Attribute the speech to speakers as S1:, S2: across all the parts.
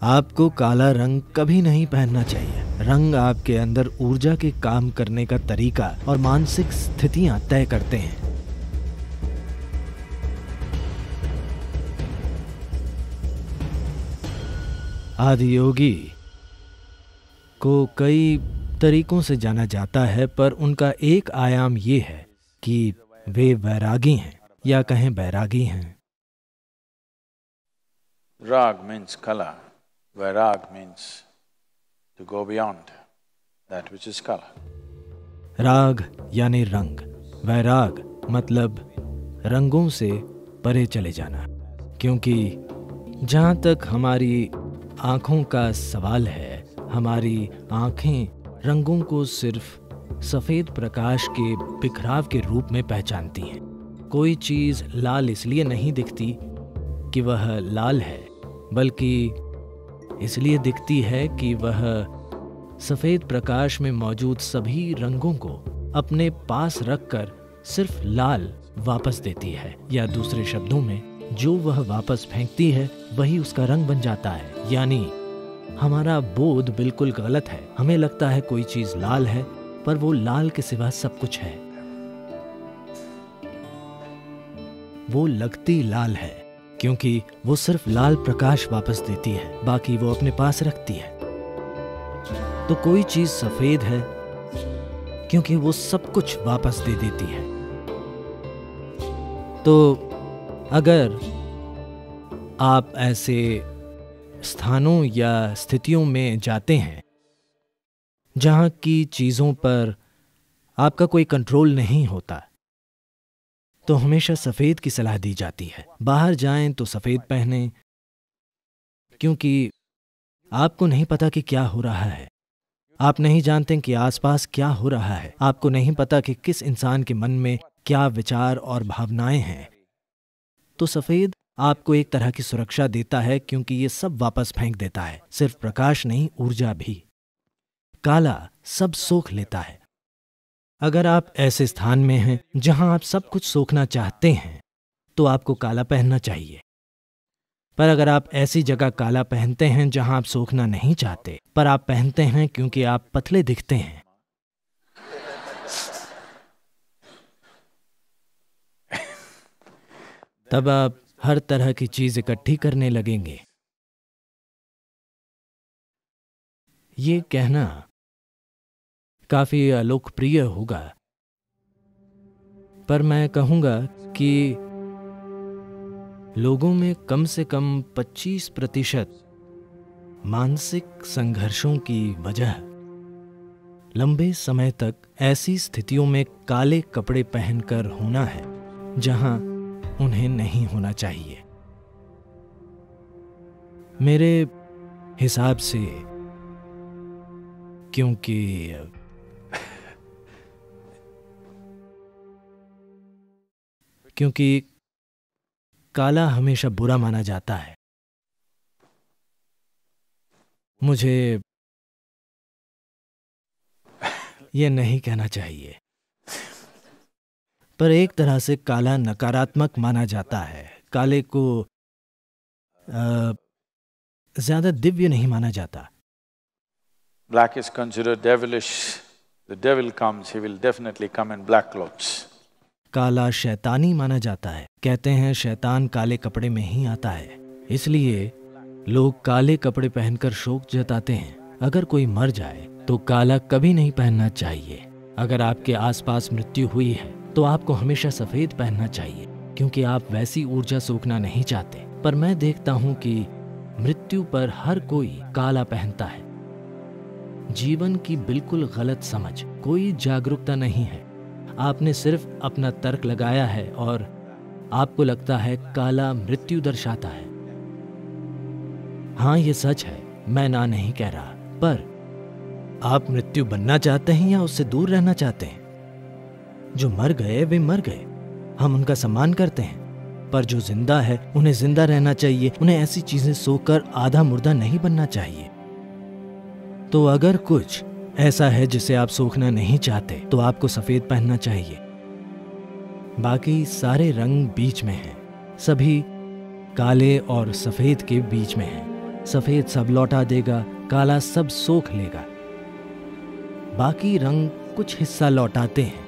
S1: आपको काला रंग कभी नहीं पहनना चाहिए। रंग आपके अंदर ऊर्जा के काम करने का तरीका और मानसिक स्थितियां तय करते हैं। आदियोगी को कई तरीकों से जाना जाता है, पर उनका एक आयाम ये है कि वे वैरागी हैं या कहें बैरागी हैं।
S2: Rag means color, vairag means to go beyond that which is color.
S1: राग यानी रंग, वैराग मतलब रंगों से परे चले जाना। क्योंकि जहाँ तक हमारी आँखों का सवाल है, हमारी आँखें रंगों को सिर्फ सफ़ेद प्रकाश के बिखराव के रूप में पहचानती हैं। कोई चीज़ लाल इसलिए नहीं दिखती कि वह लाल है, बल्कि इसलिए दिखती है कि वह सफ़ेद प्रकाश में मौजूद सभी रंगों को अपने पास रखकर सिर्फ लाल वापस देती है, या दूसरे शब्दों में जो वह वापस फेंकती है वही उसका रंग बन जाता है। यानी हमारा बोध बिल्कुल गलत है। हमें लगता है कोई चीज़ लाल है, पर वो लाल के सिवा सब कुछ है। वो लगती लाल है क्योंकि वो सिर्फ लाल प्रकाश वापस देती है, बाकी वो अपने पास रखती है। तो कोई चीज सफेद है क्योंकि वो सब कुछ वापस दे देती है। तो अगर आप ऐसे स्थानों या स्थितियों में जाते हैं जहां की चीजों पर आपका कोई कंट्रोल नहीं होता, तो हमेशा सफेद की सलाह दी जाती है। बाहर जाएं तो सफेद पहनें, क्योंकि आपको नहीं पता कि क्या हो रहा है। आप नहीं जानते कि आसपास क्या हो रहा है। आपको नहीं पता कि किस इंसान के मन में क्या विचार और भावनाएं हैं। तो सफेद आपको एक तरह की सुरक्षा देता है, क्योंकि ये सब वापस फेंक देता है, सिर्फ प्रकाश नहीं, ऊर्जा भी। काला सब सोख लेता है। अगर आप ऐसे स्थान में हैं जहां आप सब कुछ सोखना चाहते हैं, तो आपको काला पहनना चाहिए। पर अगर आप ऐसी जगह काला पहनते हैं जहां आप सोखना नहीं चाहते, पर आप पहनते हैं क्योंकि आप पतले दिखते हैं, तब आप हर तरह की चीज इकट्ठी करने लगेंगे। ये कहना काफी लोकप्रिय होगा, पर मैं कहूंगा कि लोगों में कम से कम 25% मानसिक संघर्षों की वजह लंबे समय तक ऐसी स्थितियों में काले कपड़े पहनकर होना है जहां उन्हें नहीं होना चाहिए। मेरे हिसाब से, क्योंकि काला हमेशा बुरा माना जाता है। मुझे यह नहीं कहना चाहिए, पर एक तरह से काला नकारात्मक माना जाता है। काले को ज्यादा दिव्य नहीं माना जाता।
S2: Black is considered devilish. The devil comes, he will definitely come in black clothes.
S1: काला शैतानी माना जाता है। कहते हैं शैतान काले कपड़े में ही आता है, इसलिए लोग काले कपड़े पहनकर शोक जताते हैं। अगर कोई मर जाए तो काला कभी नहीं पहनना चाहिए। अगर आपके आसपास मृत्यु हुई है तो आपको हमेशा सफेद पहनना चाहिए, क्योंकि आप वैसी ऊर्जा सोखना नहीं चाहते। पर मैं देखता हूं कि मृत्यु पर हर कोई काला पहनता है। जीवन की बिल्कुल गलत समझ, कोई जागरूकता नहीं है। आपने सिर्फ अपना तर्क लगाया है और आपको लगता है काला मृत्यु दर्शाता है। हाँ, ये सच है, मैं ना नहीं कह रहा, पर आप मृत्यु बनना चाहते हैं या उससे दूर रहना चाहते हैं? जो मर गए वे मर गए, हम उनका सम्मान करते हैं, पर जो जिंदा है उन्हें जिंदा रहना चाहिए। उन्हें ऐसी चीजें सोकर आधा मुर्दा नहीं बनना चाहिए। तो अगर कुछ ऐसा है जिसे आप सोखना नहीं चाहते, तो आपको सफेद पहनना चाहिए। बाकी सारे रंग बीच में हैं, सभी काले और सफेद के बीच में हैं। सफेद सब लौटा देगा, काला सब सोख लेगा। बाकी रंग कुछ हिस्सा लौटाते हैं,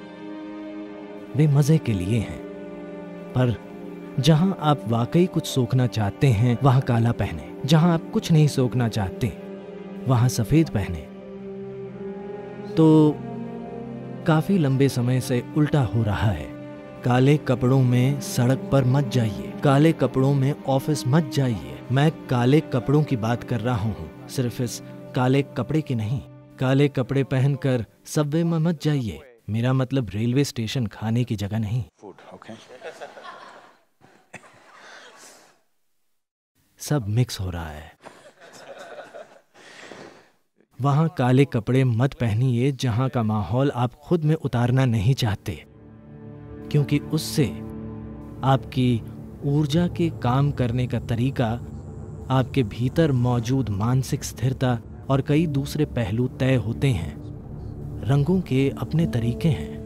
S1: वे मजे के लिए हैं। पर जहां आप वाकई कुछ सोखना चाहते हैं वहां काला पहने, जहां आप कुछ नहीं सोखना चाहते वहां सफेद पहने। तो काफी लंबे समय से उल्टा हो रहा है। काले कपड़ों में सड़क पर मत जाइए, काले कपड़ों में ऑफिस मत जाइए। मैं काले कपड़ों की बात कर रहा हूँ, सिर्फ इस काले कपड़े की नहीं। काले कपड़े पहनकर सबवे में मत जाइए, मेरा मतलब रेलवे स्टेशन खाने की जगह नहीं। सब मिक्स हो रहा है। वहां काले कपड़े मत पहनिए जहां का माहौल आप खुद में उतारना नहीं चाहते, क्योंकि उससे आपकी ऊर्जा के काम करने का तरीका, आपके भीतर मौजूद मानसिक स्थिरता और कई दूसरे पहलू तय होते हैं। रंगों के अपने तरीके हैं।